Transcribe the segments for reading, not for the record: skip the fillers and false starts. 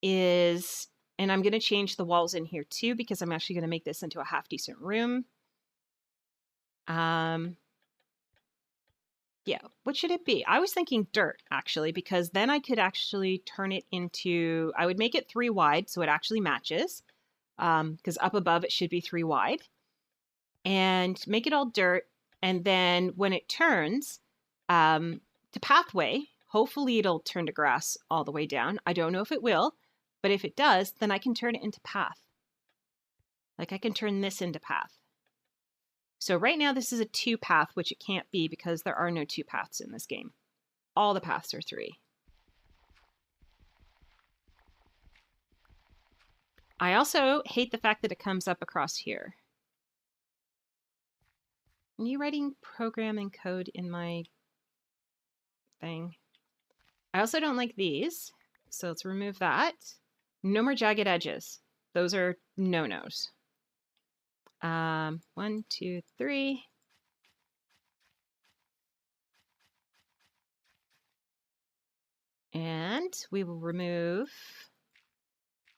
is, and I'm going to change the walls in here too, because I'm actually going to make this into a half decent room. Yeah, what should it be? I was thinking dirt, actually, because then I could actually turn it into, I would make it 3 wide so it actually matches, because up above it should be 3 wide, and make it all dirt. And then when it turns to pathway, hopefully it'll turn to grass all the way down. I don't know if it will, but if it does, then I can turn it into path. Like I can turn this into path. So right now this is a 2 path, which it can't be because there are no 2 paths in this game. All the paths are 3. I also hate the fact that it comes up across here. Are you writing programming code in my thing? I also don't like these, so let's remove that. No more jagged edges. Those are no-nos. 1, 2, 3. And we will remove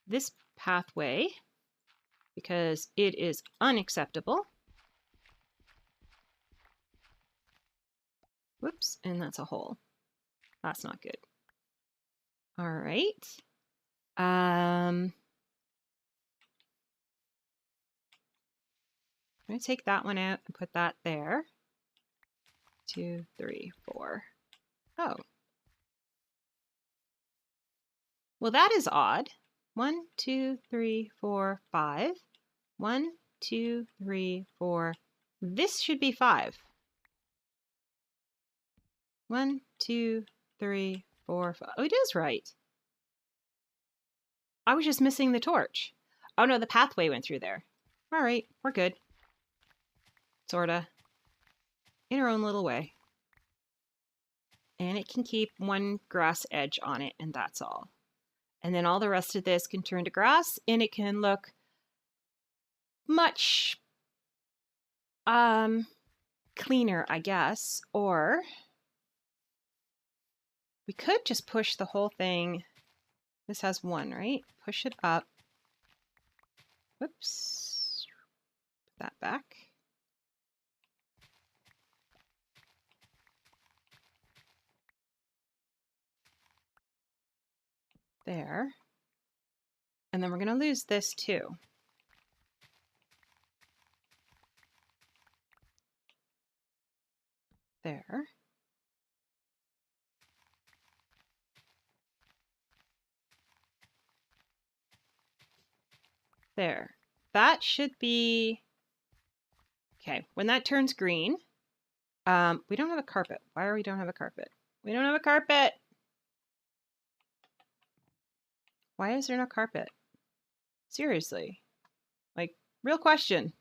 this pathway because it is unacceptable. Whoops, and that's a hole. That's not good. All right. I'm going to take that one out and put that there. 2, 3, 4. Oh. Well, that is odd. 1, 2, 3, 4, 5. 1, 2, 3, 4. This should be 5. 1, 2, 3, 4, 5. Oh, it is right. I was just missing the torch. Oh no, the pathway went through there. All right, we're good. Sorta. In our own little way. And it can keep 1 grass edge on it, and that's all. And then all the rest of this can turn to grass, and it can look much cleaner, I guess. Or we could just push the whole thing. This has 1, right? Push it up. Whoops. Put that back. There. And then we're going to lose this too. There. There. That should be... Okay, when that turns green, we don't have a carpet. Why are we don't have a carpet? We don't have a carpet! Why is there no carpet? Seriously. Like, real question.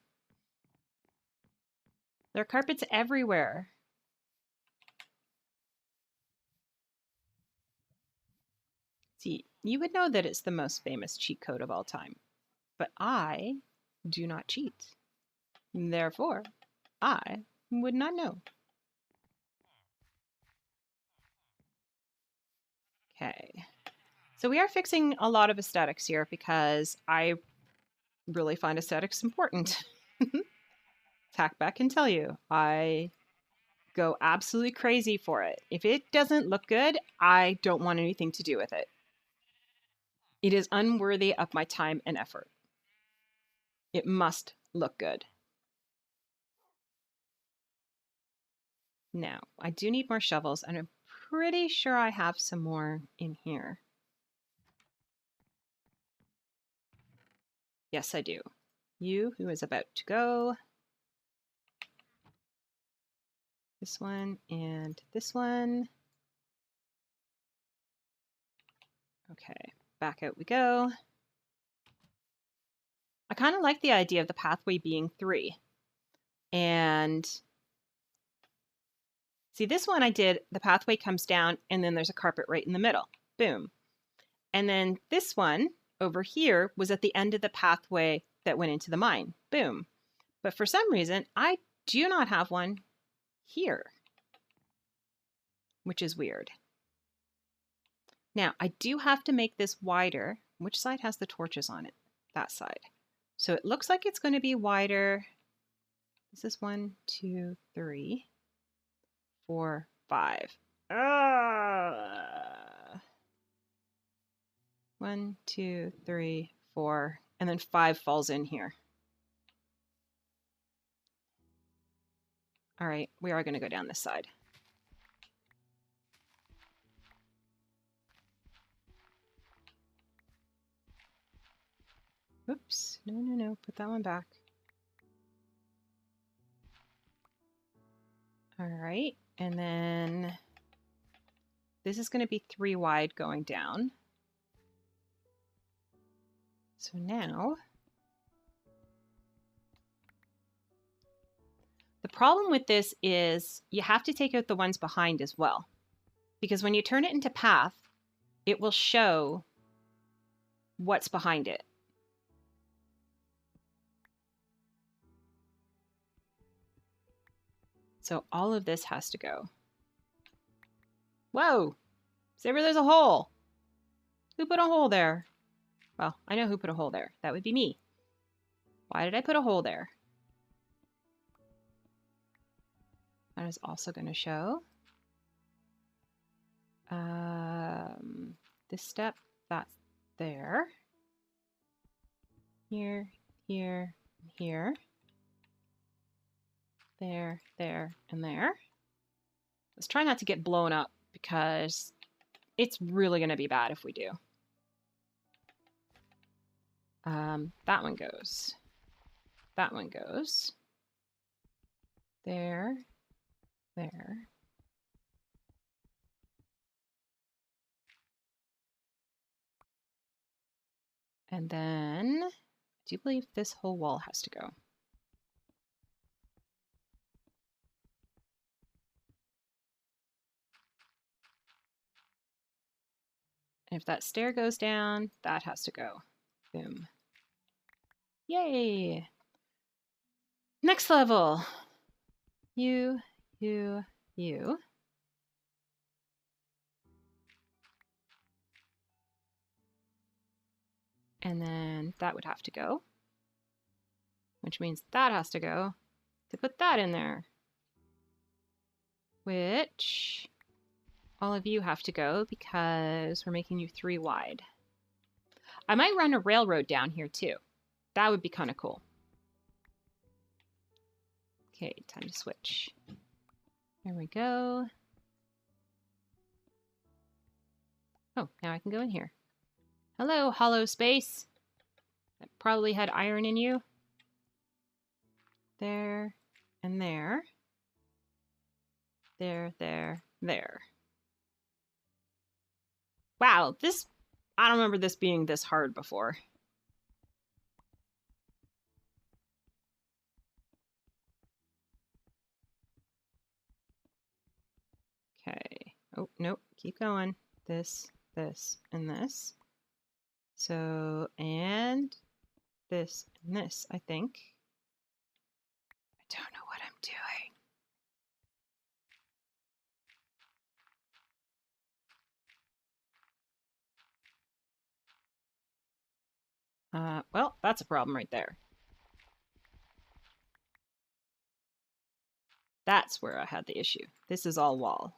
There are carpets everywhere. See, you would know that it's the most famous cheat code of all time. But I do not cheat. Therefore, I would not know. Okay. So we are fixing a lot of aesthetics here because I really find aesthetics important. Tackback can tell you, I go absolutely crazy for it. If it doesn't look good, I don't want anything to do with it. It is unworthy of my time and effort. It must look good. Now, I do need more shovels, and I'm pretty sure I have some more in here. Yes, I do. You, who is about to go. This one and this one. Okay, back out we go. I kind of like the idea of the pathway being 3. And see, this one I did, the pathway comes down and then there's a carpet right in the middle. Boom. And then this one over here was at the end of the pathway that went into the mine. Boom. But for some reason, I do not have one here, which is weird. Now, I do have to make this wider. Which side has the torches on it? That side. So it looks like it's going to be wider. This is 1, 2, 3, 4, 5. 1, 2, 3, 4, and then 5 falls in here. All right, we are going to go down this side. Oops, no, put that one back. All right, and then this is going to be 3 wide going down. So now, the problem with this is you have to take out the ones behind as well. Because when you turn it into path, it will show what's behind it. So all of this has to go. Whoa! Say where there's a hole. Who put a hole there? Well, I know who put a hole there. That would be me. Why did I put a hole there? That is also going to show. This step, that's there. Here, here, here. There, there, and there. Let's try not to get blown up because it's really going to be bad if we do. That one goes. That one goes. There, there. And then I do believe this whole wall has to go. And if that stair goes down, that has to go. Boom. Yay! Next level. You. And then that would have to go. Which means that has to go to put that in there. Which all of you have to go because we're making you 3 wide. I might run a railroad down here too. That would be kind of cool. Okay, time to switch. There we go. Oh, now I can go in here. Hello, hollow space. That probably had iron in you. There and there. There, there, there. Wow, this... I don't remember this being this hard before. Okay. Oh, nope. Keep going. This, and this. So, and this, and this, I think. I don't know what I'm doing. Well, that's a problem right there. That's where I had the issue. This is all wall.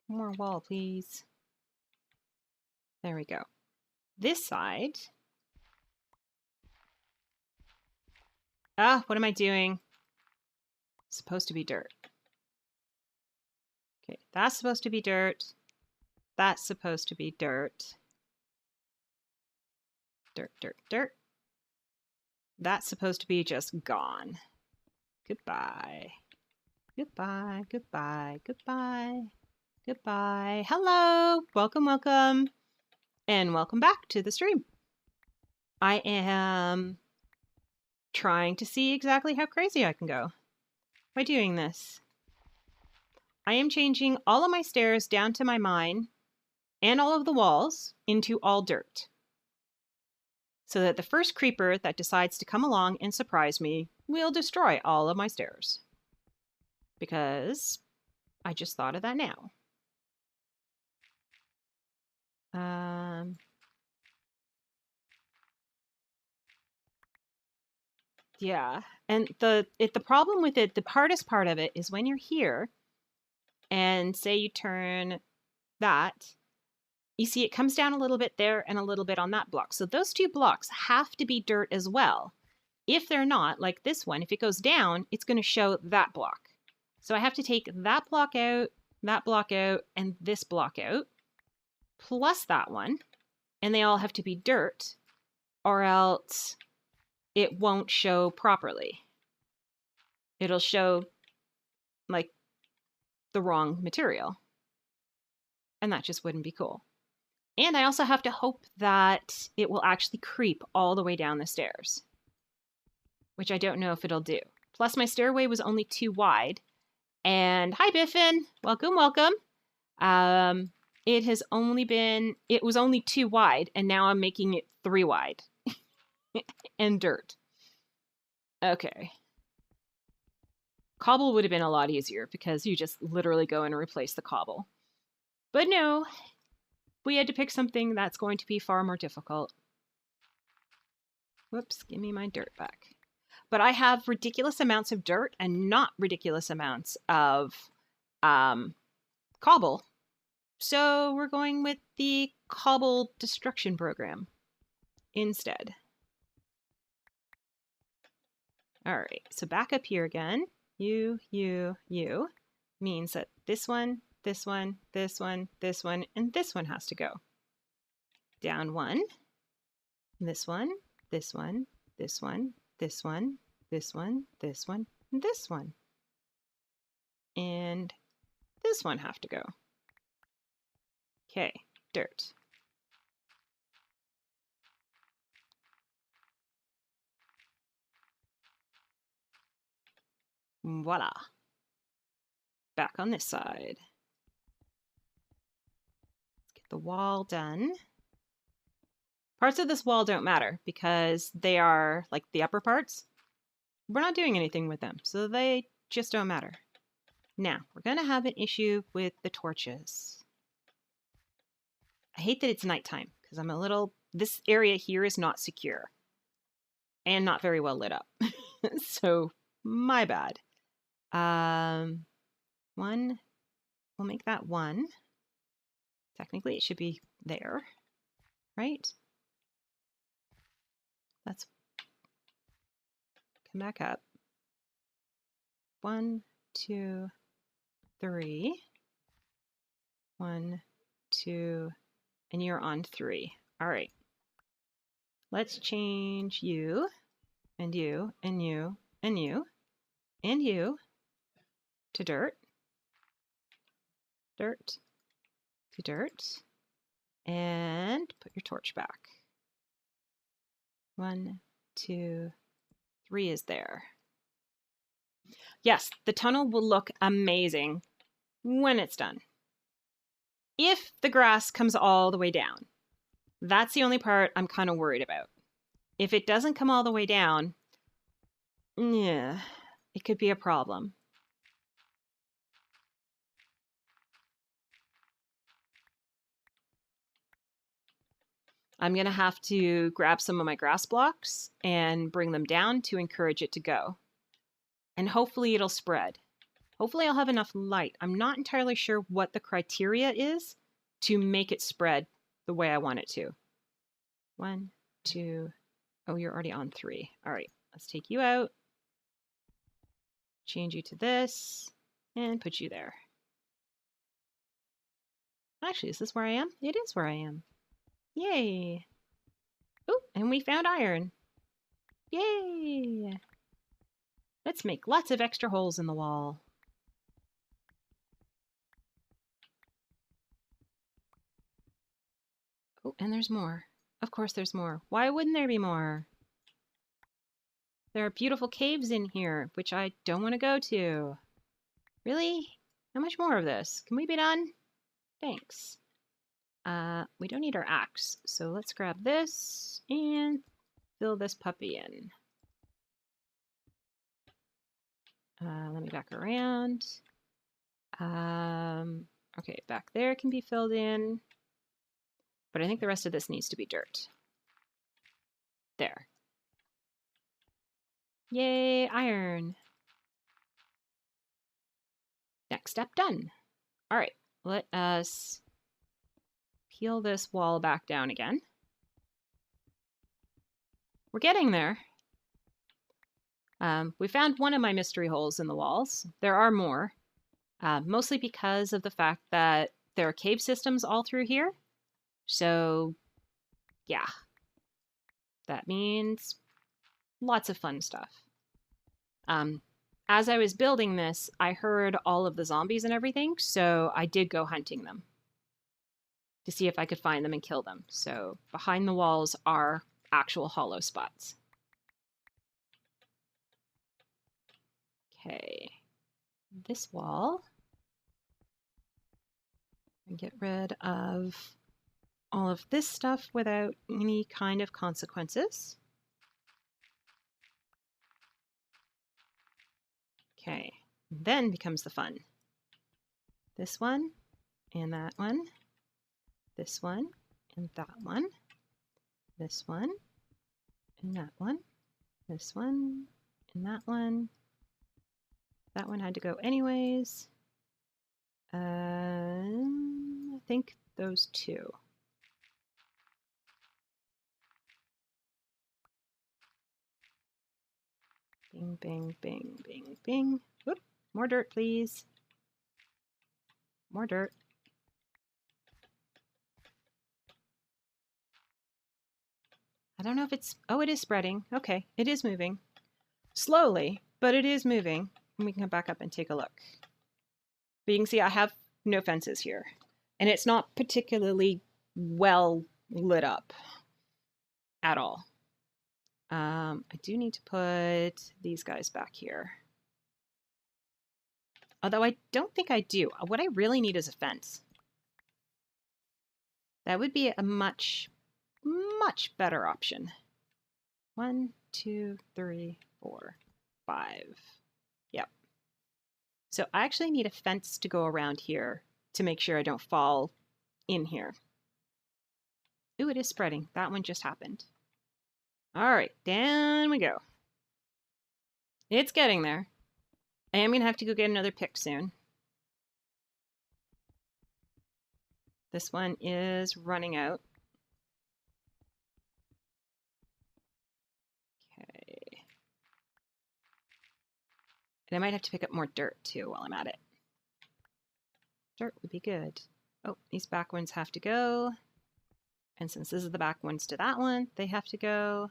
More wall, please. There we go. This side. Ah, what am I doing? It's supposed to be dirt. Okay, that's supposed to be dirt. That's supposed to be dirt. Dirt, dirt, dirt. That's supposed to be just gone. Goodbye. Goodbye, goodbye, goodbye, goodbye. Hello! Welcome, welcome. And welcome back to the stream. I am trying to see exactly how crazy I can go by doing this. I am changing all of my stairs down to my mine and all of the walls into all dirt, so that the first creeper that decides to come along and surprise me will destroy all of my stairs. Because I just thought of that now. Yeah, and the problem with it, the hardest part of it is when you're here and say you turn that, you see it comes down a little bit there and a little bit on that block. So those two blocks have to be dirt as well. If they're not, like this one, if it goes down, it's going to show that block. So I have to take that block out, and this block out, plus that one, and they all have to be dirt, or else it won't show properly. It'll show like the wrong material, and that just wouldn't be cool. And I also have to hope that it will actually creep all the way down the stairs, which I don't know if it'll do. Plus my stairway was only 2 wide. And hi Biffin, welcome, welcome. It was only 2 wide, and now I'm making it 3 wide. And dirt. Okay. Cobble would have been a lot easier because you just literally go and replace the cobble. But no, we had to pick something that's going to be far more difficult. Whoops, give me my dirt back. But I have ridiculous amounts of dirt and not ridiculous amounts of cobble. So we're going with the cobble destruction program instead. All right, so back up here again. You means that this one, this one, this one, this one, and this one has to go. Down 1, this one, this one, this one, this one, this one, this one, and this one. And this one have to go. Okay, dirt. Voila. Back on this side. Let's get the wall done. Parts of this wall don't matter because they are like the upper parts. We're not doing anything with them, so they just don't matter. Now, we're going to have an issue with the torches. I hate that it's nighttime because this area here is not secure and not very well lit up. So, my bad. 1, we'll make that 1. Technically, it should be there, right? Let's come back up. 1, 2, 3. 1, 2, and you're on 3. All right. Let's change you, and you, and you, and you, and you to dirt. Dirt to dirt. And put your torch back. 1, 2, 3 is there. Yes, the tunnel will look amazing when it's done. If the grass comes all the way down, that's the only part I'm kind of worried about. If it doesn't come all the way down, yeah, it could be a problem. I'm going to have to grab some of my grass blocks and bring them down to encourage it to go. And hopefully it'll spread. Hopefully I'll have enough light. I'm not entirely sure what the criteria is to make it spread the way I want it to. 1, 2, oh, you're already on 3. All right, let's take you out. Change you to this and put you there. Actually, is this where I am? It is where I am. Yay. Oh, and we found iron. Yay. Let's make lots of extra holes in the wall. Oh, and there's more. Of course there's more. Why wouldn't there be more? There are beautiful caves in here, which I don't want to go to. Really? How much more of this? Can we be done? Thanks. We don't need our axe, so let's grab this and fill this puppy in. Let me back around. Okay, back there can be filled in. But I think the rest of this needs to be dirt. There. Yay, iron. Next step done. All right, let us peel this wall back down again. We're getting there. We found one of my mystery holes in the walls. There are more, mostly because of the fact that there are cave systems all through here. So, yeah, that means lots of fun stuff. As I was building this, I heard all of the zombies and everything, so I did go hunting them to see if I could find them and kill them. So behind the walls are actual hollow spots. Okay, this wall. And get rid of all of this stuff without any kind of consequences. Okay, then becomes the fun. This one, and that one, this one, and that one, this one, and that one, this one, and that one. That one had to go anyways. I think those two. Bing, bing, bing, bing, bing. Whoop. More dirt, please. More dirt. I don't know if it's... Oh, it is spreading. Okay, it is moving. Slowly, but it is moving. And we can come back up and take a look. But you can see I have no fences here. And it's not particularly well lit up at all. I do need to put these guys back here. Although I don't think I do. What I really need is a fence. That would be a much, much better option. 1, 2, 3, 4, 5. Yep. So I actually need a fence to go around here to make sure I don't fall in here. Ooh, it is spreading. That one just happened. All right, down we go. It's getting there. I am going to have to go get another pick soon. This one is running out. Okay. And I might have to pick up more dirt too while I'm at it. Dirt would be good. Oh, these back ones have to go. And since this is the back ones to that one, they have to go.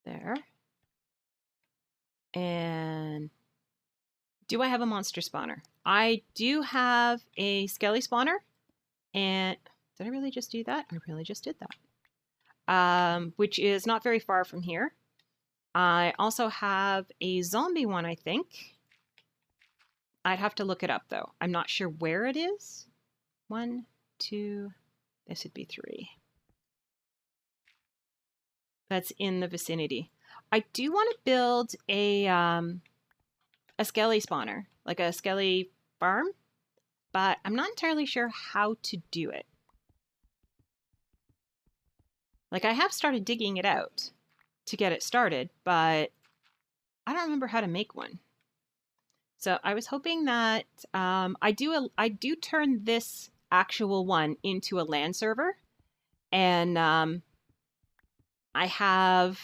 There. And do I have a monster spawner? I do have a skelly spawner. And did I really just do that? I really just did that. Which is not very far from here. I also have a zombie one, I think. I'd have to look it up though. I'm not sure where it is. 1, 2, this would be 3. That's in the vicinity. I do want to build a skelly spawner, like a skelly farm, but I'm not entirely sure how to do it. Like I have started digging it out to get it started, but I don't remember how to make one. So I was hoping that I do turn this actual one into a LAN server, and I have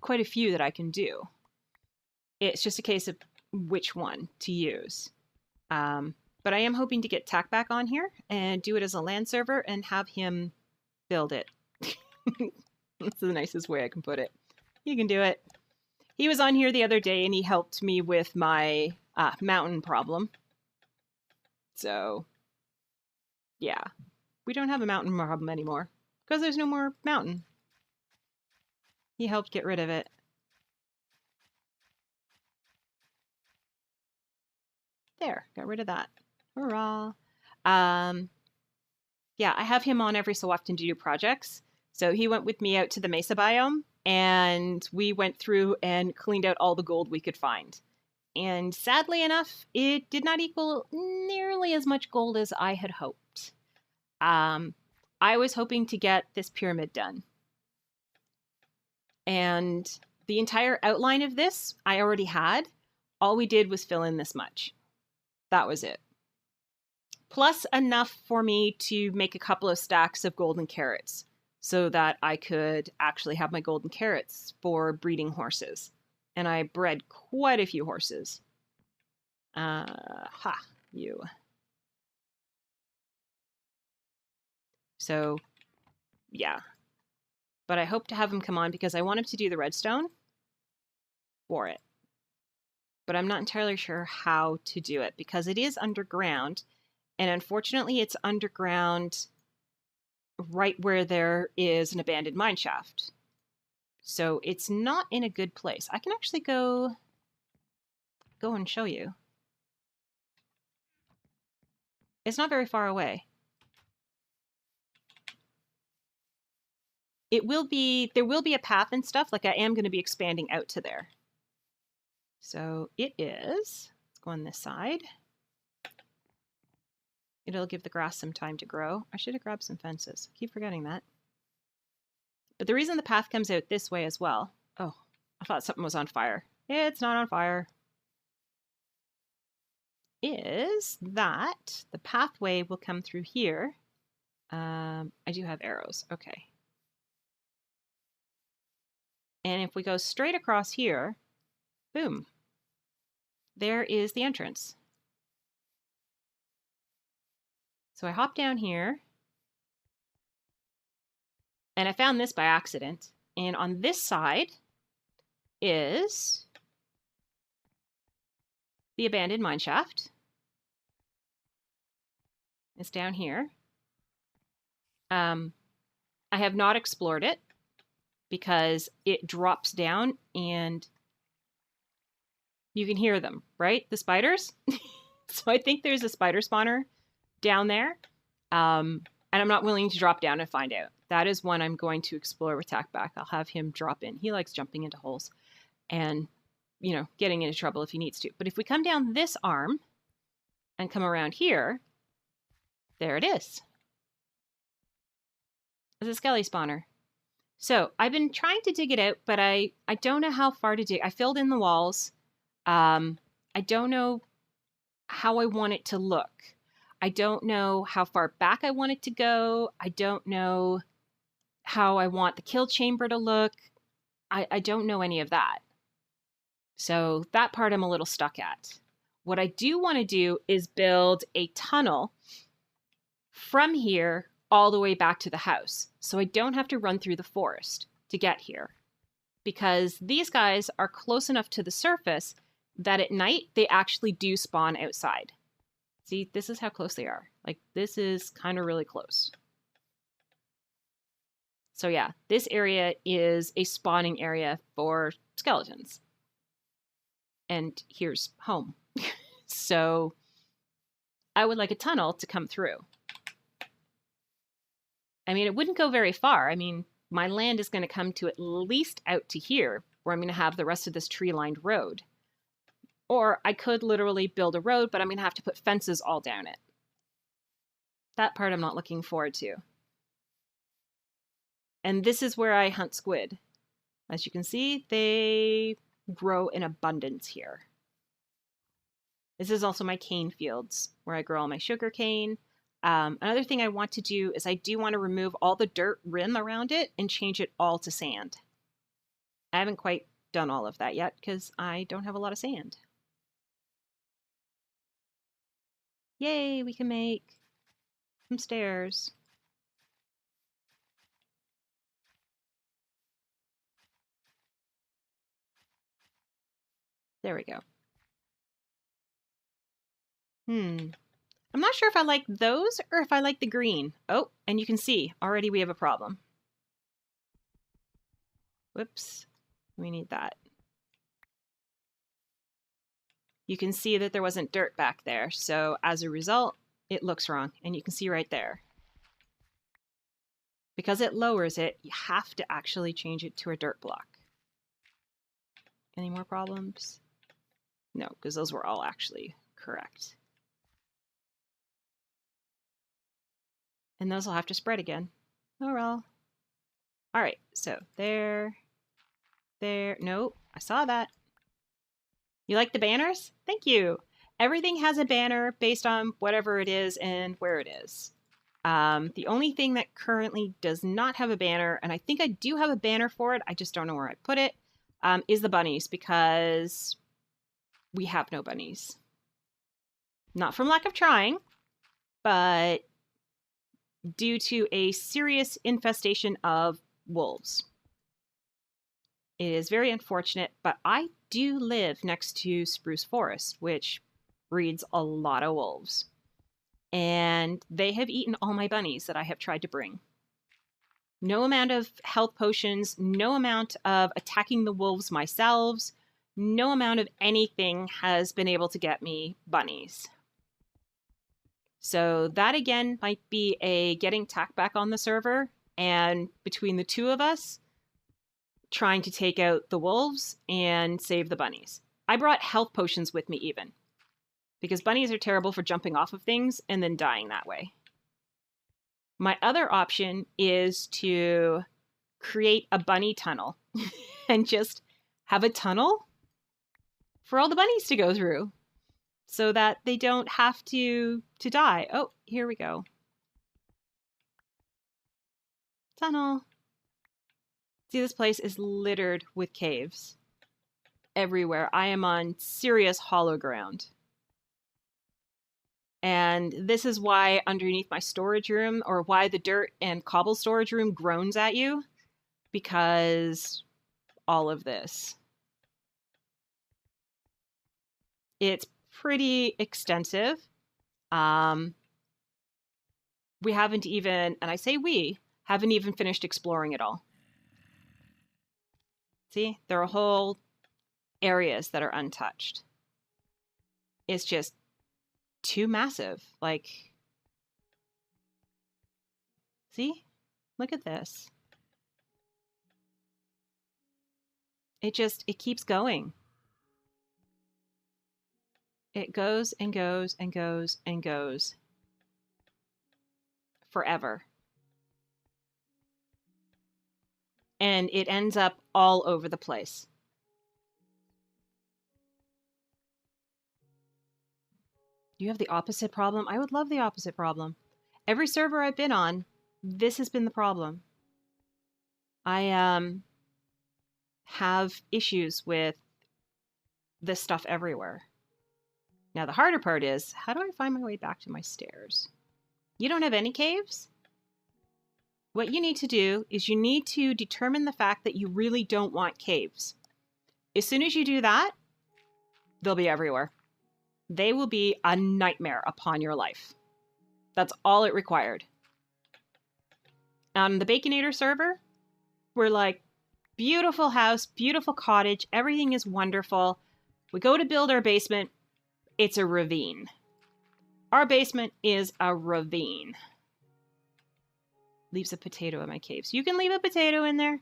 quite a few that I can do. It's just a case of which one to use. But I am hoping to get Tack back on here and do it as a LAN server and have him build it. That's the nicest way I can put it. You can do it. He was on here the other day and he helped me with my mountain problem. So, yeah. We don't have a mountain problem anymore because there's no more mountain. He helped get rid of it. There, got rid of that. Hurrah. Yeah, I have him on every so often to do projects. So he went with me out to the Mesa biome and we went through and cleaned out all the gold we could find. And sadly enough, it did not equal nearly as much gold as I had hoped. I was hoping to get this pyramid done. And the entire outline of this I already had. All we did was fill in this much. That was it. Plus enough for me to make a couple of stacks of golden carrots so that I could actually have my golden carrots for breeding horses. And I bred quite a few horses. You. So, yeah. But I hope to have him come on because I want him to do the redstone for it. But I'm not entirely sure how to do it because it is underground. And unfortunately, it's underground right where there is an abandoned mine shaft. So it's not in a good place. I can actually go and show you. It's not very far away. There will be a path and stuff, like I am going to be expanding out to there. So it is, let's go on this side. It'll give the grass some time to grow. I should have grabbed some fences. Keep forgetting that. But the reason the path comes out this way as well. Oh, I thought something was on fire. It's not on fire. Is that the pathway will come through here. I do have arrows. Okay. And if we go straight across here, boom, there is the entrance. So I hop down here, and I found this by accident. And on this side is the abandoned mine shaft. It's down here. I have not explored it because it drops down and you can hear them, right? The spiders. So I think there's a spider spawner down there. And I'm not willing to drop down and find out. That is one I'm going to explore with Tackback. I'll have him drop in. He likes jumping into holes and, you know, getting into trouble if he needs to. But if we come down this arm and come around here, there it is. It's a skelly spawner. So I've been trying to dig it out, but I don't know how far to dig. I filled in the walls. I don't know how I want it to look. I don't know how far back I want it to go. I don't know how I want the kill chamber to look. I don't know any of that. So that part I'm a little stuck at. What I do want to do is build a tunnel from here all the way back to the house, so I don't have to run through the forest to get here. Because these guys are close enough to the surface that at night they actually do spawn outside. See, this is how close they are. Like, this is kind of really close. So yeah, this area is a spawning area for skeletons. And here's home. So I would like a tunnel to come through. I mean, it wouldn't go very far. I mean, my land is going to come to at least out to here, where I'm going to have the rest of this tree-lined road. Or I could literally build a road, but I'm going to have to put fences all down it. That part I'm not looking forward to. And this is where I hunt squid. As you can see, they grow in abundance here. This is also my cane fields, where I grow all my sugar cane. Another thing I want to do is I do want to remove all the dirt rim around it and change it all to sand. I haven't quite done all of that yet because I don't have a lot of sand. Yay, we can make some stairs. There we go. I'm not sure if I like those or if I like the green. Oh, and you can see, already we have a problem. Whoops, we need that. You can see that there wasn't dirt back there, so as a result, it looks wrong, and you can see right there. Because it lowers it, you have to actually change it to a dirt block. Any more problems? No, because those were all actually correct. And those will have to spread again. Oh well. All right, so there. Nope, I saw that. You like the banners? Thank you. Everything has a banner based on whatever it is and where it is. The only thing that currently does not have a banner, and I think I do have a banner for it, I just don't know where I put it, is the bunnies, because we have no bunnies. Not from lack of trying, but due to a serious infestation of wolves. It is very unfortunate, but I do live next to Spruce Forest, which breeds a lot of wolves. And they have eaten all my bunnies that I have tried to bring. No amount of health potions, no amount of attacking the wolves myself, no amount of anything has been able to get me bunnies. So that again might be a getting tack back on the server, and between the two of us, trying to take out the wolves and save the bunnies. I brought health potions with me even, because bunnies are terrible for jumping off of things and then dying that way. My other option is to create a bunny tunnel and just have a tunnel for all the bunnies to go through so that they don't have to die. Oh, here we go. Tunnel. See, this place is littered with caves everywhere. I am on serious hollow ground. And this is why underneath my storage room, or why the dirt and cobble storage room groans at you, because all of this. It's pretty extensive. We haven't even, and I say we, haven't even finished exploring it all. See, there are whole areas that are untouched. It's just too massive. Like, see? Look at this. It keeps going. It goes and goes and goes and goes. Forever. And it ends up all over the place. You have the opposite problem? I would love the opposite problem. Every server I've been on, this has been the problem. I have issues with this stuff everywhere. Now the harder part is, how do I find my way back to my stairs? You don't have any caves? What you need to do is you need to determine the fact that you really don't want caves. As soon as you do that, they'll be everywhere. They will be a nightmare upon your life. That's all it required. On the Baconator server, we're like, beautiful house, beautiful cottage, everything is wonderful. We go to build our basement, it's a ravine. Our basement is a ravine. Leaves a potato in my caves. You can leave a potato in there.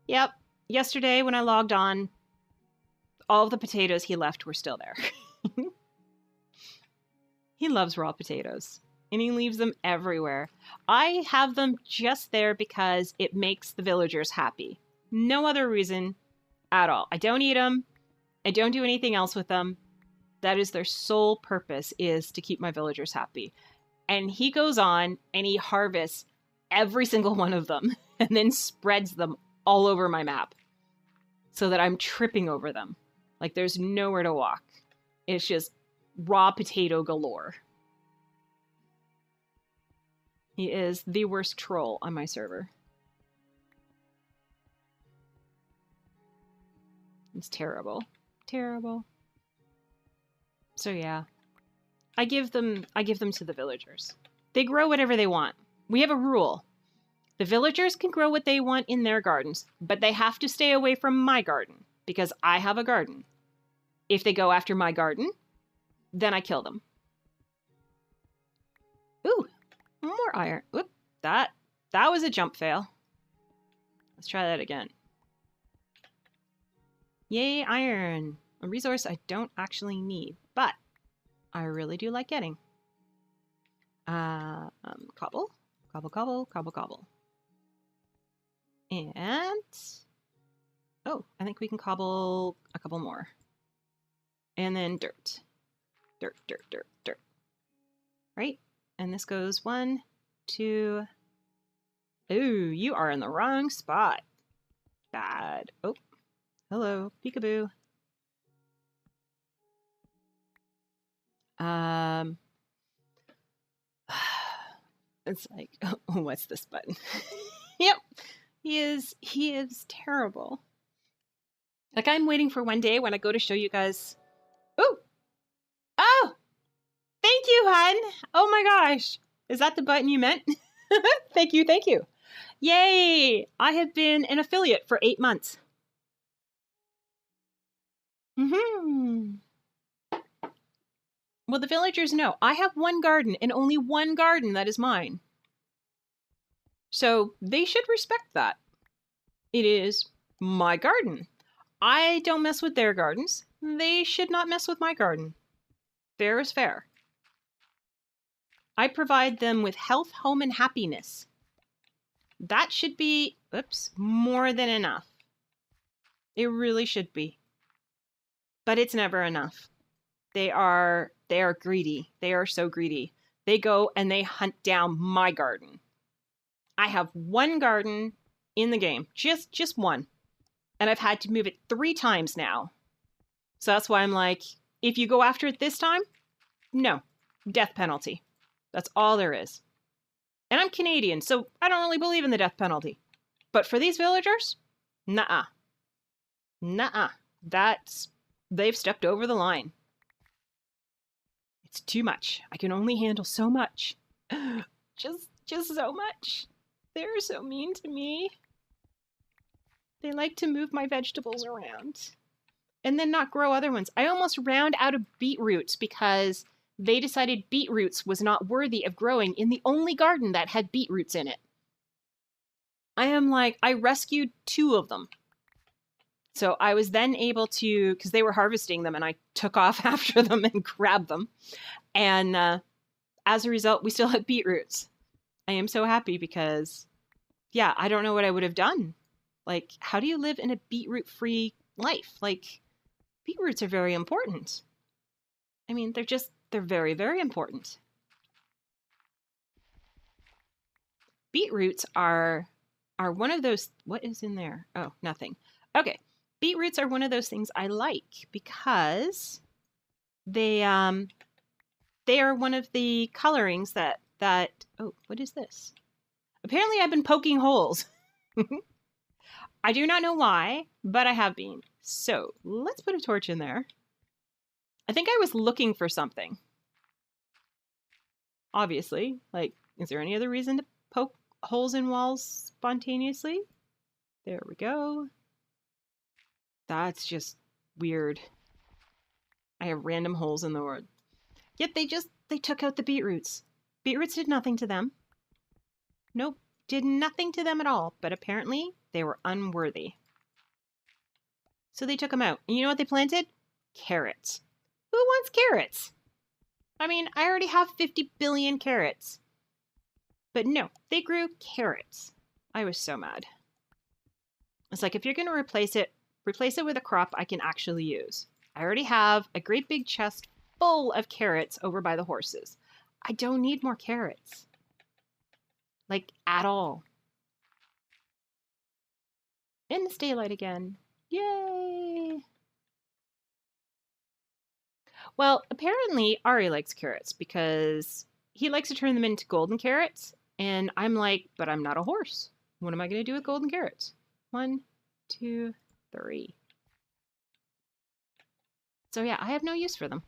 Yep. Yesterday when I logged on, all of the potatoes he left were still there. He loves raw potatoes, and he leaves them everywhere. I have them just there because it makes the villagers happy. No other reason at all. I don't eat them. I don't do anything else with them. That is their sole purpose, is to keep my villagers happy. And he goes on and he harvests every single one of them and then spreads them all over my map so that I'm tripping over them. Like there's nowhere to walk. It's just raw potato galore. He is the worst troll on my server. It's terrible. Terrible. So yeah. I give them to the villagers. They grow whatever they want. We have a rule. The villagers can grow what they want in their gardens, but they have to stay away from my garden because I have a garden. If they go after my garden, then I kill them. Ooh, more iron. Oop, that was a jump fail. Let's try that again. Yay, iron. A resource I don't actually need, but I really do like getting. Cobble, cobble, cobble, cobble, cobble. And, oh, I think we can cobble a couple more. And then dirt. Dirt, dirt, dirt, dirt. Right? And this goes 1, 2. Ooh, you are in the wrong spot. Bad. Oh, hello, peekaboo. It's like, oh, what's this button? Yep, he is terrible. Like, I'm waiting for one day when I go to show you guys. Oh, thank you, hun. Oh my gosh, is that the button you meant? Thank you, thank you. Yay! I have been an affiliate for 8 months. Well, the villagers know I have one garden and only one garden that is mine. So they should respect that. It is my garden. I don't mess with their gardens. They should not mess with my garden. Fair is fair. I provide them with health, home, and happiness. That should be, more than enough. It really should be. But it's never enough. They are greedy. They are so greedy. They go and they hunt down my garden. I have one garden in the game, just one. And I've had to move it 3 times now. So that's why I'm like, if you go after it this time, no, death penalty. That's all there is. And I'm Canadian, so I don't really believe in the death penalty. But for these villagers, nuh-uh. Nuh-uh. They've stepped over the line. It's too much. I can only handle so much. Just so much. They're so mean to me. They like to move my vegetables around and then not grow other ones. I almost round out of beetroots because they decided beetroots was not worthy of growing in the only garden that had beetroots in it. I rescued 2 of them. So I was then able to, because they were harvesting them and I took off after them and grabbed them. And as a result, we still have beetroots. I am so happy because, yeah, I don't know what I would have done. Like, how do you live in a beetroot-free life? Like, beetroots are very important. I mean, they're very, very important. Beetroots are one of those, what is in there? Oh, nothing. Okay. Beetroots are one of those things I like because they are one of the colorings that oh, what is this? Apparently I've been poking holes. I do not know why, but I have been. So let's put a torch in there. I think I was looking for something. Obviously, like, is there any other reason to poke holes in walls spontaneously? There we go. That's just weird. I have random holes in the wood. Yet they took out the beetroots. Beetroots did nothing to them. Nope, did nothing to them at all, but apparently they were unworthy. So they took them out. And you know what they planted? Carrots. Who wants carrots? I mean, I already have 50 billion carrots. But no, they grew carrots. I was so mad. It's like, if you're going to replace it with a crop I can actually use. I already have a great big chest full of carrots over by the horses. I don't need more carrots. Like, at all. And it's daylight again. Yay! Well, apparently Ari likes carrots because he likes to turn them into golden carrots. And I'm like, but I'm not a horse. What am I going to do with golden carrots? 1, 2, 3. So yeah, I have no use for them.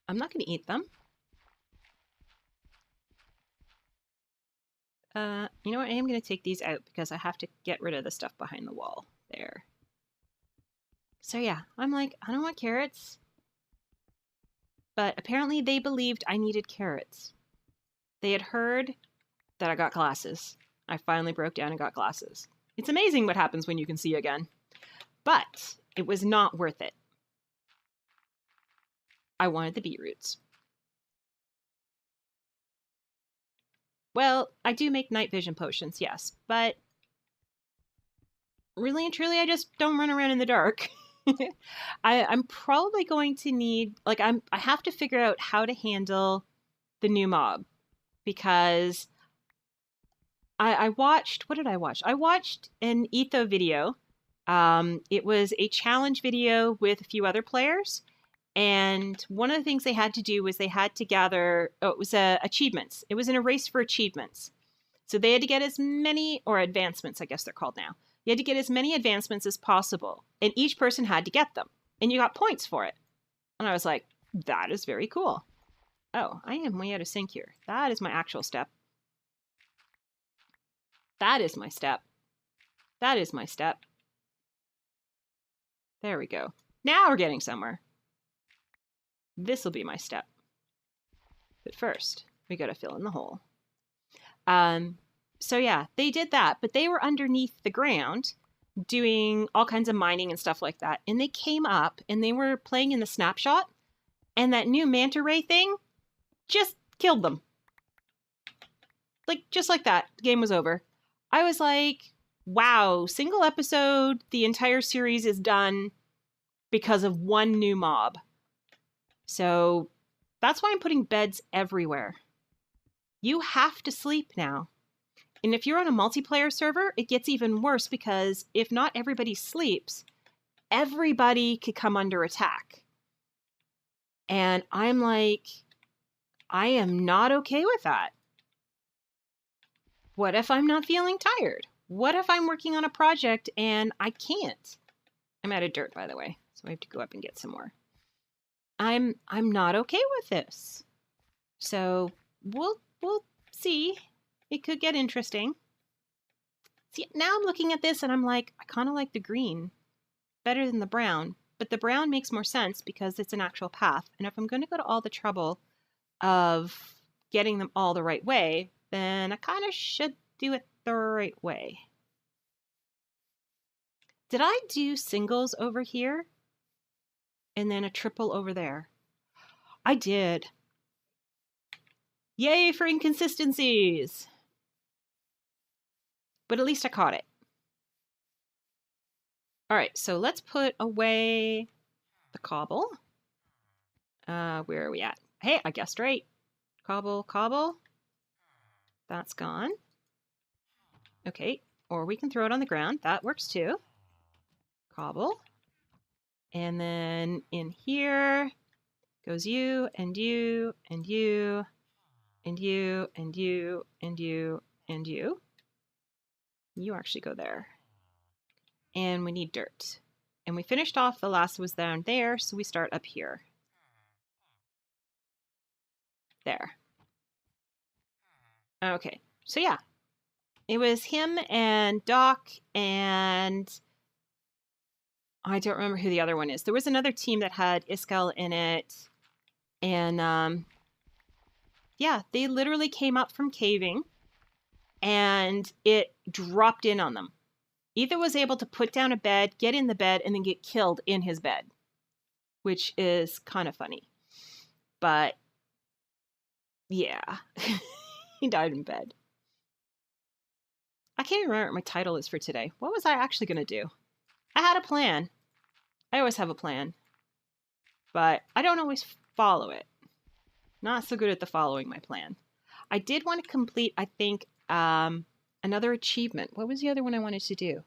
I'm not going to eat them. You know what? I am going to take these out because I have to get rid of the stuff behind the wall. There. So yeah, I'm like, I don't want carrots. But apparently they believed I needed carrots. They had heard that I got glasses. I finally broke down and got glasses. It's amazing what happens when you can see again. But It was not worth it. I wanted the beetroots. Well, I do make night vision potions, yes, but really and truly, I just don't run around in the dark. I'm probably going to need, like, I have to figure out how to handle the new mob, because I watched, what did I watch? I watched an Etho video. It was a challenge video with a few other players. And one of the things they had to do was they had to gather, it was achievements. It was in a race for achievements. So they had to get as many, or advancements, I guess they're called now. You had to get as many advancements as possible. And each person had to get them. And you got points for it. And I was like, that is very cool. Oh, I am way out of sync here. That is my actual step. That is my step. That is my step. There we go. Now we're getting somewhere. This will be my step. But first, we got to fill in the hole. So yeah, they did that, but they were underneath the ground doing all kinds of mining and stuff like that. And they came up and they were playing in the snapshot, and that new manta ray thing just killed them. Like, just like that, the game was over. I was like, wow, single episode, the entire series is done because of one new mob. So that's why I'm putting beds everywhere. You have to sleep now. And if you're on a multiplayer server, it gets even worse, because if not everybody sleeps, everybody could come under attack. And I'm like, I am not okay with that. What if I'm not feeling tired? What if I'm working on a project and I can't? I'm out of dirt, by the way, so I have to go up and get some more. I'm not okay with this. So we'll see. It could get interesting. See, now I'm looking at this and I'm like, I kind of like the green better than the brown, but the brown makes more sense because it's an actual path. And if I'm going to go to all the trouble of getting them all the right way, then I kind of should do it the right way. Did I do singles over here and then a triple over there? I did. Yay for inconsistencies. But at least I caught it. All right, so let's put away the cobble. Where are we at? Hey, I guessed right. Cobble, cobble. That's gone. Okay, or we can throw it on the ground. That works too. Cobble. And then in here goes you, and you, and you, and you, and you, and you, and you. You actually go there. And we need dirt. And we finished off, the last was down there, so we start up here. There. Okay, so yeah. It was him and Doc, and I don't remember who the other one is. There was another team that had Iskal in it. And yeah, they literally came up from caving and it dropped in on them. Ethan was able to put down a bed, get in the bed, and then get killed in his bed, which is kind of funny. But yeah, he died in bed. I can't even remember what my title is for today. What was I actually going to do? I had a plan. I always have a plan. But I don't always follow it. Not so good at the following my plan. I did want to complete, I think, another achievement. What was the other one I wanted to do?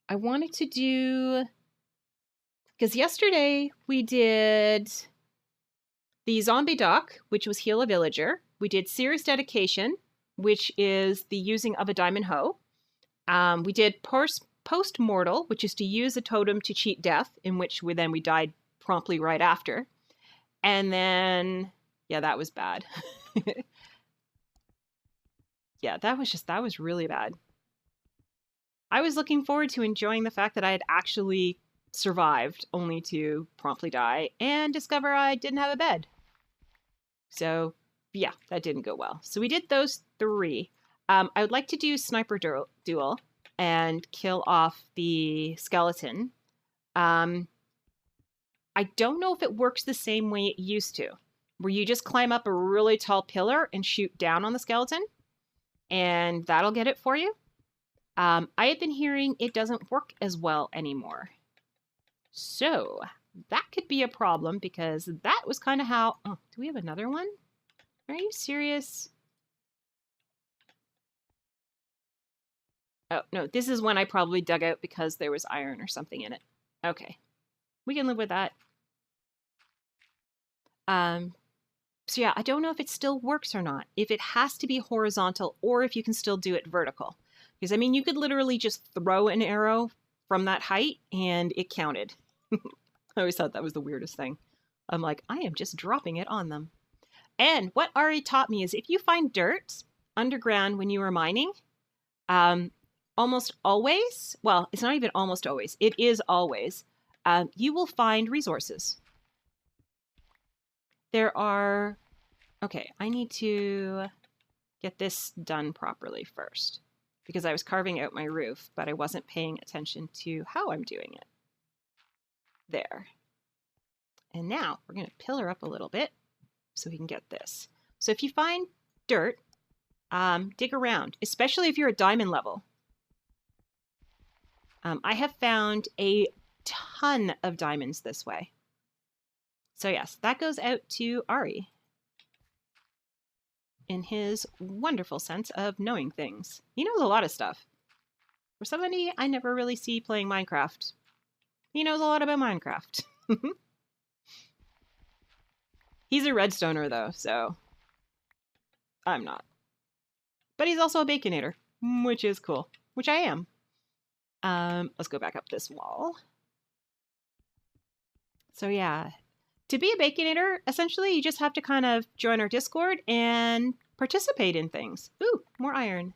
I wanted to do... Because yesterday we did the Zombie Doc, which was Heal a Villager. We did Seer's Dedication, which is the using of a Diamond Hoe. We did Post-Mortal, which is to use a totem to cheat death, in which we died promptly right after. And then, yeah, that was bad. Yeah, that was really bad. I was looking forward to enjoying the fact that I had actually survived, only to promptly die and discover I didn't have a bed. So, yeah, that didn't go well. So we did those 3. I would like to do Sniper Duel and kill off the skeleton. I don't know if it works the same way it used to, where you just climb up a really tall pillar and shoot down on the skeleton, and that'll get it for you. I have been hearing it doesn't work as well anymore. So that could be a problem, because that was kind of how... Oh, do we have another one? Are you serious? Oh, no, this is one I probably dug out because there was iron or something in it. Okay. We can live with that. So yeah, I don't know if it still works or not. If it has to be horizontal or if you can still do it vertical. Because, I mean, you could literally just throw an arrow from that height and it counted. I always thought that was the weirdest thing. I'm like, I am just dropping it on them. And what Ari taught me is if you find dirt underground when you are mining, almost always, well, it's not even almost always, it is always, you will find resources. There are... Okay, I need to get this done properly first, because I was carving out my roof, but I wasn't paying attention to how I'm doing it. There. And now we're going to pillar up a little bit so we can get this. So if you find dirt, dig around, especially if you're at diamond level. I have found a ton of diamonds this way. So yes, that goes out to Ari in his wonderful sense of knowing things. He knows a lot of stuff. For somebody I never really see playing Minecraft, he knows a lot about Minecraft. He's a redstoner though, so I'm not. But he's also a baconator, which is cool, which I am. Let's go back up this wall. So yeah. To be a baconator, essentially, you just have to kind of join our Discord and participate in things. Ooh, more iron.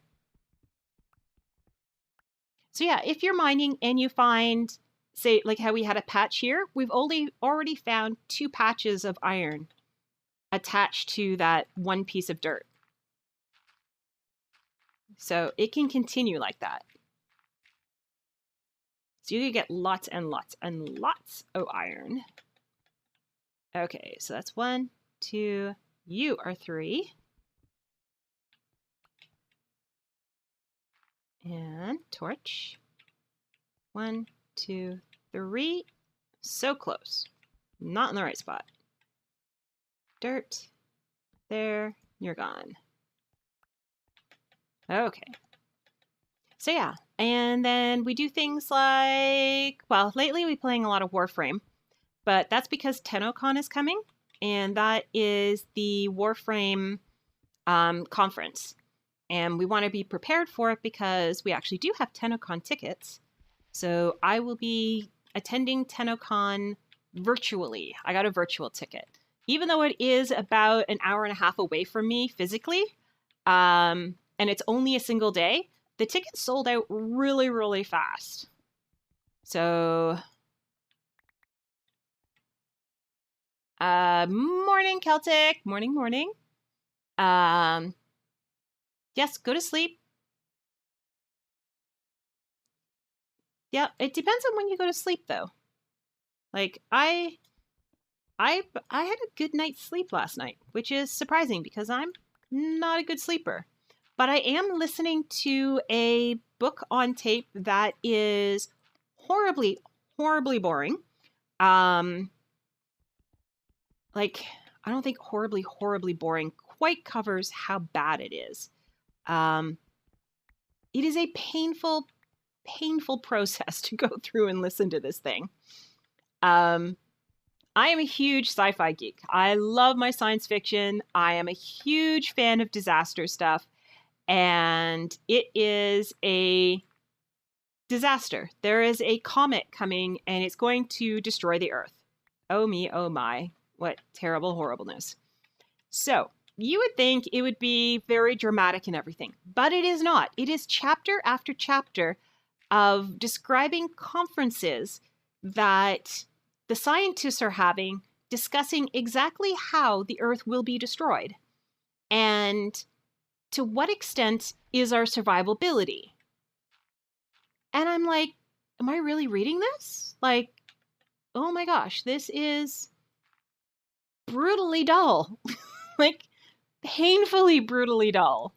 So yeah, if you're mining and you find, say, like how we had a patch here, we've already found 2 patches of iron attached to that one piece of dirt. So it can continue like that. So you can get lots and lots and lots of iron. Okay, so that's 1, 2, you are 3. And torch. 1, 2, 3. So close. Not in the right spot. Dirt. There. You're gone. Okay. So yeah, and then we do things like, well, lately we're playing a lot of Warframe. But that's because TennoCon is coming, and that is the Warframe conference. And we want to be prepared for it because we actually do have TennoCon tickets. So I will be attending TennoCon virtually. I got a virtual ticket. Even though it is about an hour and a half away from me physically, and it's only a single day, the tickets sold out really, really fast. So... morning, Celtic. Morning, morning. Yes, go to sleep. Yeah, it depends on when you go to sleep, though. Like, I had a good night's sleep last night, which is surprising because I'm not a good sleeper. But I am listening to a book on tape that is horribly, horribly boring. Like, I don't think horribly, horribly boring quite covers how bad it is. It is a painful, painful process to go through and listen to this thing. I am a huge sci-fi geek. I love my science fiction. I am a huge fan of disaster stuff. And it is a disaster. There is a comet coming and it's going to destroy the Earth. Oh me, oh my. What terrible horribleness. So, you would think it would be very dramatic and everything, but it is not. It is chapter after chapter of describing conferences that the scientists are having, discussing exactly how the Earth will be destroyed and to what extent is our survivability. And I'm like, am I really reading this? Like, oh my gosh, this is brutally dull. Like, painfully brutally dull.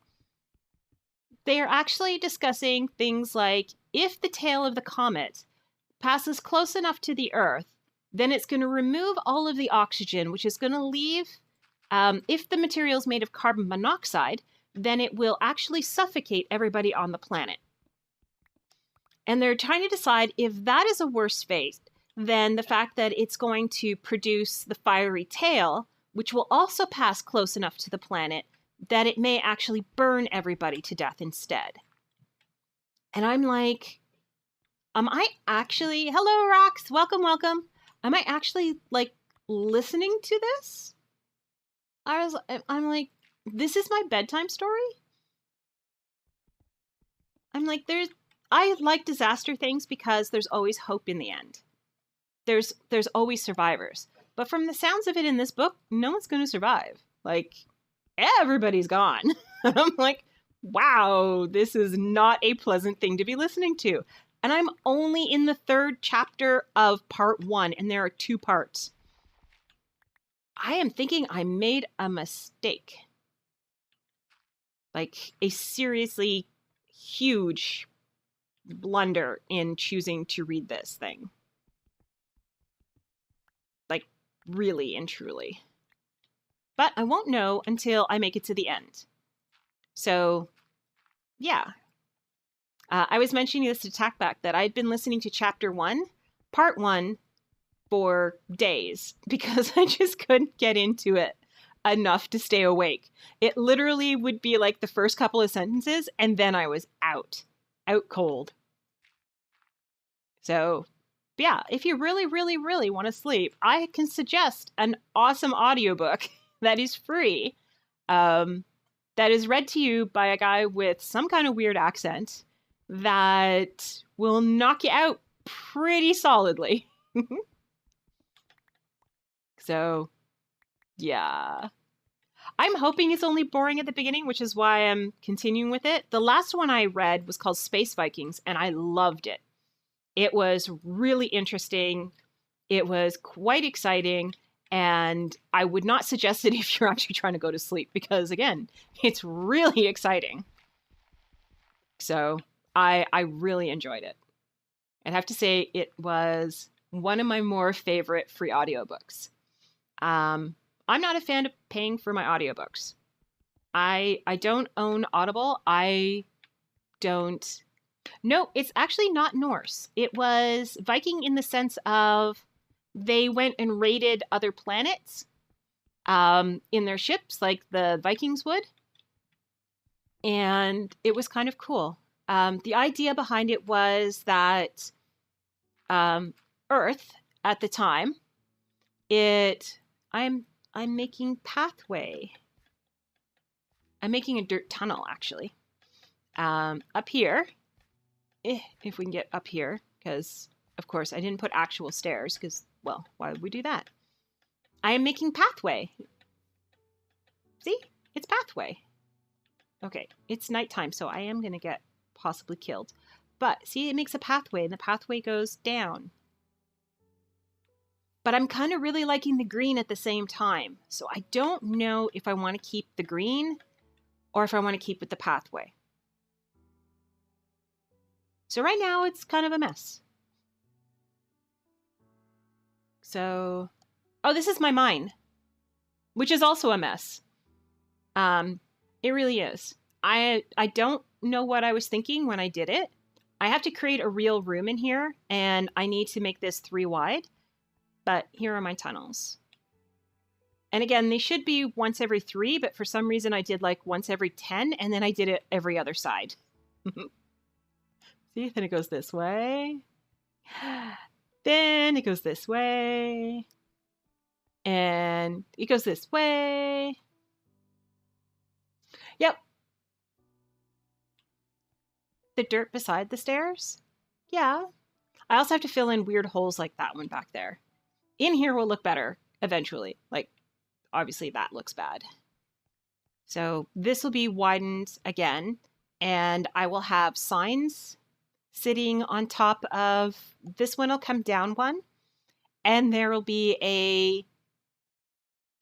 They are actually discussing things like, if the tail of the comet passes close enough to the Earth, then it's going to remove all of the oxygen, which is going to leave, if the material is made of carbon monoxide, then it will actually suffocate everybody on the planet. And they're trying to decide if that is a worse fate than the fact that it's going to produce the fiery tail, which will also pass close enough to the planet that it may actually burn everybody to death instead. And I'm like, am I actually, hello Rox, welcome, welcome. Am I actually like listening to this? I'm like, this is my bedtime story? I'm like, I like disaster things because there's always hope in the end. There's always survivors. But from the sounds of it in this book, no one's going to survive. Like, everybody's gone. I'm like, wow, this is not a pleasant thing to be listening to. And I'm only in the 3rd chapter of part 1, and there are 2 parts. I am thinking I made a mistake. Like, a seriously huge blunder in choosing to read this thing. Like, really and truly. But I won't know until I make it to the end. So, yeah. I was mentioning this to Tackback that I'd been listening to chapter 1, part 1, for days because I just couldn't get into it enough to stay awake. It literally would be like the first couple of sentences and then I was out cold. So, yeah, if you really, really, really want to sleep, I can suggest an awesome audiobook that is free, that is read to you by a guy with some kind of weird accent that will knock you out pretty solidly. So, yeah. I'm hoping it's only boring at the beginning, which is why I'm continuing with it. The last one I read was called Space Vikings, and I loved it. It was really interesting. It was quite exciting, and I would not suggest it if you're actually trying to go to sleep because, again, it's really exciting. So I really enjoyed it. I'd have to say it was one of my more favorite free audiobooks. I'm not a fan of paying for my audiobooks. I don't own Audible. No, it's actually not Norse. It was Viking in the sense of they went and raided other planets in their ships like the Vikings would. And it was kind of cool. The idea behind it was that Earth at the time, I'm making pathway. I'm making a dirt tunnel, actually. Up here, if we can get up here, because, of course, I didn't put actual stairs, because, well, why would we do that? I am making pathway. See? It's pathway. Okay, it's nighttime, so I am going to get possibly killed. But, see, it makes a pathway, and the pathway goes down. But I'm kind of really liking the green at the same time. So I don't know if I want to keep the green or if I want to keep with the pathway. So right now it's kind of a mess. So, oh, this is my mine, which is also a mess. It really is. I don't know what I was thinking when I did it. I have to create a real room in here and I need to make this 3 wide. But here are my tunnels. And again, they should be once every 3, but for some reason I did like once every 10, and then I did it every other side. See, then it goes this way. Then it goes this way. And it goes this way. Yep. The dirt beside the stairs? Yeah. I also have to fill in weird holes like that one back there. In here will look better eventually. Like, obviously that looks bad. So this will be widened again, and I will have signs sitting on top of, this one will come down one, and there will be a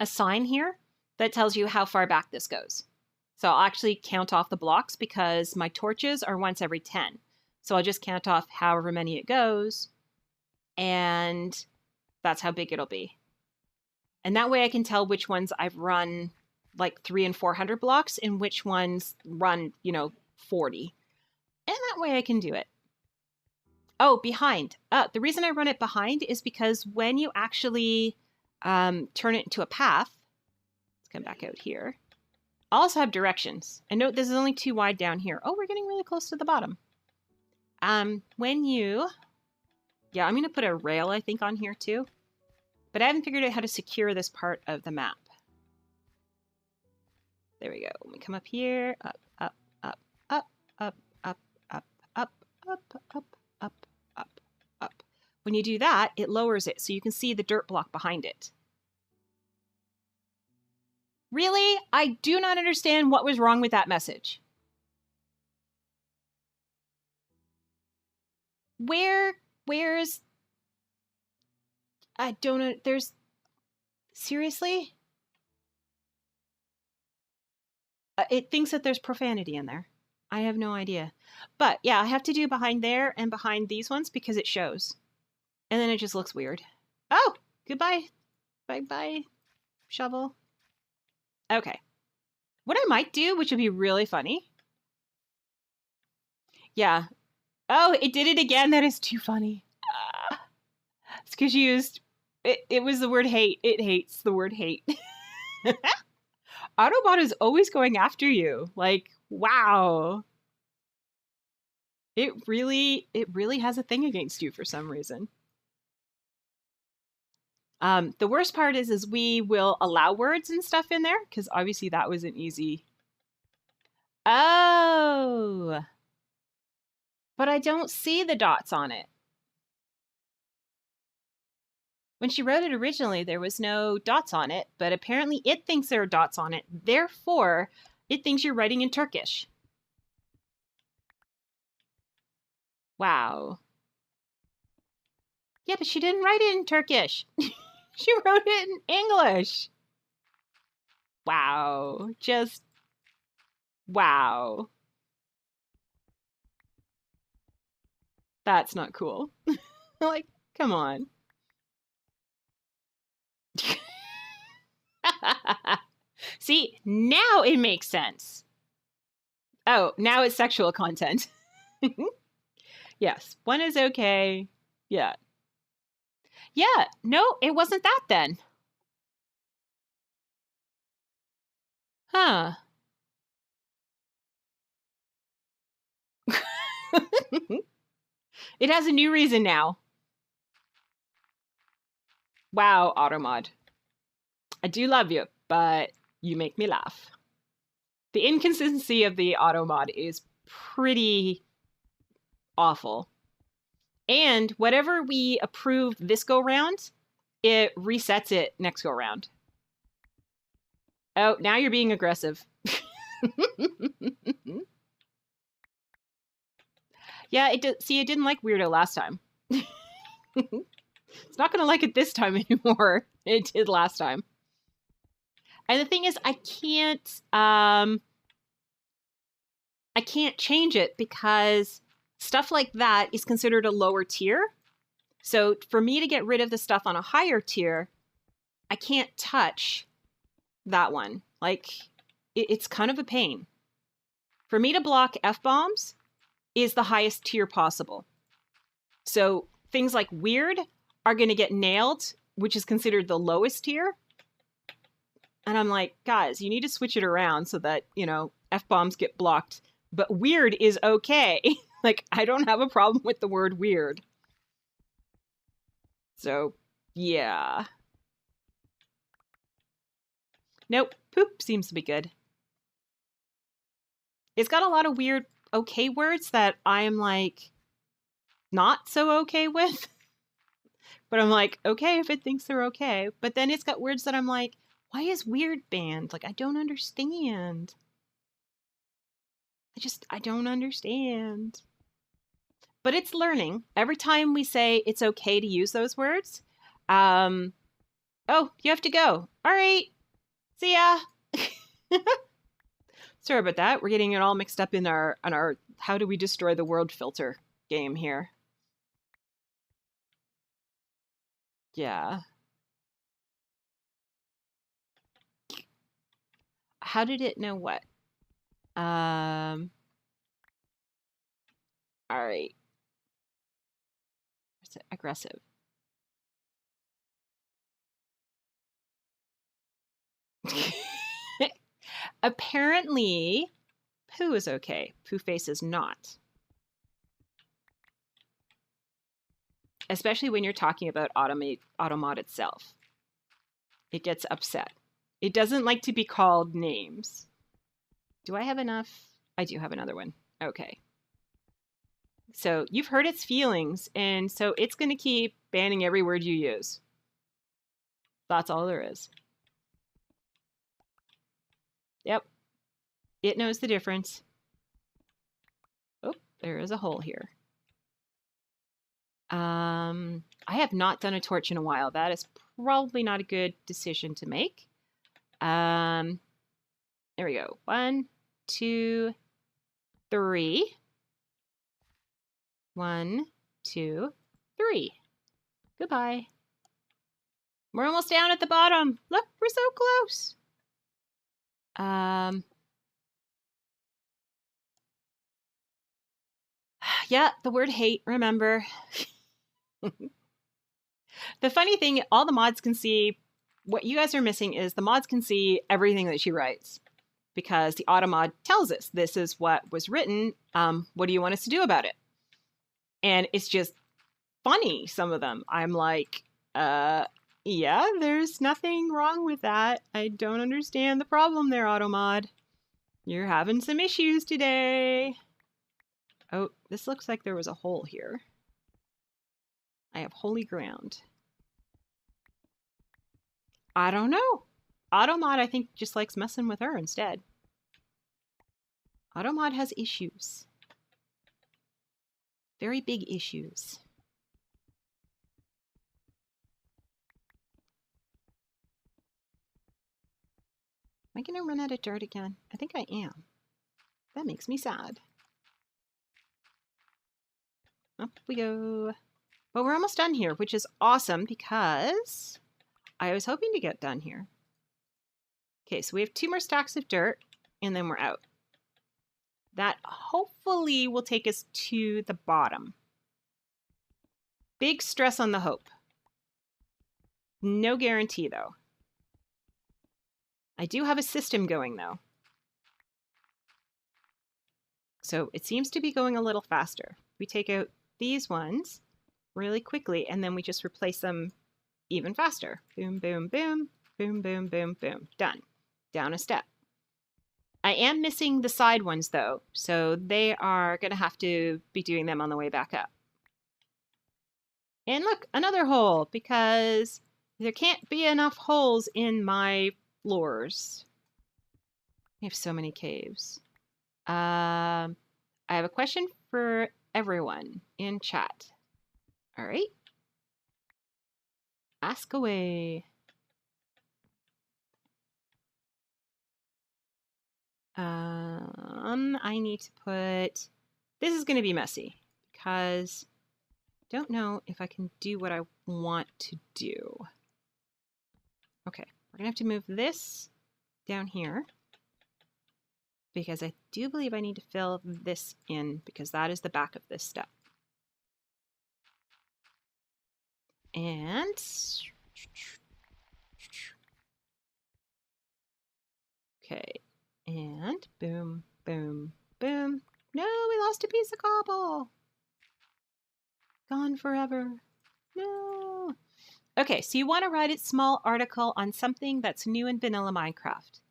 sign here that tells you how far back this goes. So I'll actually count off the blocks because my torches are once every 10. So I'll just count off however many it goes, and that's how big it'll be. And that way I can tell which ones I've run like 300 and 400 blocks and which ones run, 40. And that way I can do it. Oh, behind. The reason I run it behind is because when you actually turn it into a path, let's come back out here. I also have directions. And note this is only too wide down here. Oh, we're getting really close to the bottom. When you, yeah, I'm going to put a rail, I think, on here too. But I haven't figured out how to secure this part of the map. There we go. Let me come up here. Up, up, up, up, up, up, up, up, up, up, up, up, up. When you do that, it lowers it so you can see the dirt block behind it. Really? I do not understand what was wrong with that message. Where's... I don't know. There's... Seriously? It thinks that there's profanity in there. I have no idea. But yeah, I have to do behind there and behind these ones because it shows. And then it just looks weird. Oh, goodbye. Bye-bye, shovel. Okay. What I might do, which would be really funny. Yeah. Oh, it did it again. That is too funny. It's because you used... It was the word hate. It hates the word hate. Autobot is always going after you. Like, wow. It really has a thing against you for some reason. The worst part is we will allow words and stuff in there, because obviously that was an easy... Oh! But I don't see the dots on it. When she wrote it originally, there was no dots on it, but apparently it thinks there are dots on it. Therefore, it thinks you're writing in Turkish. Wow. Yeah, but she didn't write it in Turkish. She wrote it in English. Wow. Just, wow. That's not cool. Like, come on. See, now it makes sense. Oh, now it's sexual content. Yes, one is okay. Yeah. Yeah, no, it wasn't that then. Huh. It has a new reason now. Wow, Automod. I do love you, but you make me laugh. The inconsistency of the Automod is pretty awful. And whatever we approve this go round, it resets it next go round. Oh, now you're being aggressive. Yeah, see, it didn't like Weirdo last time. It's not gonna like it this time anymore. It did last time. And the thing is, I can't change it because stuff like that is considered a lower tier. So for me to get rid of the stuff on a higher tier, I can't touch that one. Like, it's kind of a pain. For me to block F-bombs is the highest tier possible. So things like weird are going to get nailed, which is considered the lowest tier. And I'm like, guys, you need to switch it around so that, F-bombs get blocked. But weird is okay. Like, I don't have a problem with the word weird. So, yeah. Nope, poop seems to be good. It's got a lot of weird okay words that I'm like not so okay with. But I'm like, okay if it thinks they're okay. But then it's got words that I'm like, why is weird banned? Like, I don't understand. I don't understand. But it's learning. Every time we say it's okay to use those words, Oh, you have to go. All right. See ya. Sorry about that. We're getting it all mixed up in our how do we destroy the world filter game here. Yeah. How did it know what? All right. Aggressive. Apparently, poo is okay. Poo face is not. Especially when you're talking about Automod itself. It gets upset. It doesn't like to be called names. Do I have enough? I do have another one. Okay. So you've hurt its feelings, and so it's going to keep banning every word you use. That's all there is. Yep. It knows the difference. Oh, there is a hole here. I have not done a torch in a while. That is probably not a good decision to make. There we go. 1, 2, 3. 1, 2, 3. Goodbye. We're almost down at the bottom. Look, we're so close. Yeah, the word hate, remember. The funny thing, all the mods can see, what you guys are missing is the mods can see everything that she writes. Because the Automod tells us this is what was written. What do you want us to do about it? And it's just funny, some of them. I'm like, yeah, there's nothing wrong with that. I don't understand the problem there, Automod. You're having some issues today. Oh, this looks like there was a hole here. I have holy ground. I don't know. Automod, I think, just likes messing with her instead. Automod has issues. Very big issues. Am I going to run out of dirt again? I think I am. That makes me sad. Up we go. But we're almost done here, which is awesome because I was hoping to get done here. Okay, so we have 2 more stacks of dirt and then we're out. That hopefully will take us to the bottom. Big stress on the hope. No guarantee though. I do have a system going though. So it seems to be going a little faster. We take out these ones really quickly and then we just replace them even faster. Boom, boom, boom, boom, boom, boom, boom. Done. Down a step. I am missing the side ones though, so they are going to have to be doing them on the way back up. And look, another hole, because there can't be enough holes in my floors. We have so many caves. I have a question for everyone in chat. All right. Ask away. I need to put, this is going to be messy because I don't know if I can do what I want to do. Okay, we're going to have to move this down here because I do believe I need to fill this in because that is the back of this step. And okay, and boom, boom, boom. No, we lost a piece of cobble. Gone forever. No. Okay, so you want to write a small article on something that's new in vanilla Minecraft.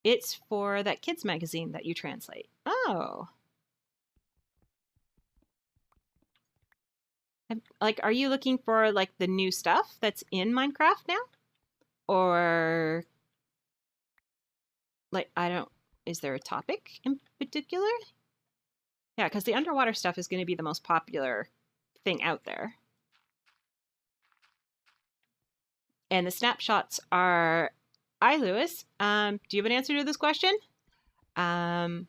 It's for that kids magazine that you translate. Oh. Like, are you looking for like the new stuff that's in Minecraft now? Or like, I don't, is there a topic in particular? Yeah, because the underwater stuff is going to be the most popular thing out there. And the snapshots are, hi, Lewis. Do you have an answer to this question? The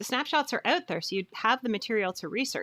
snapshots are out there, so you have the material to research.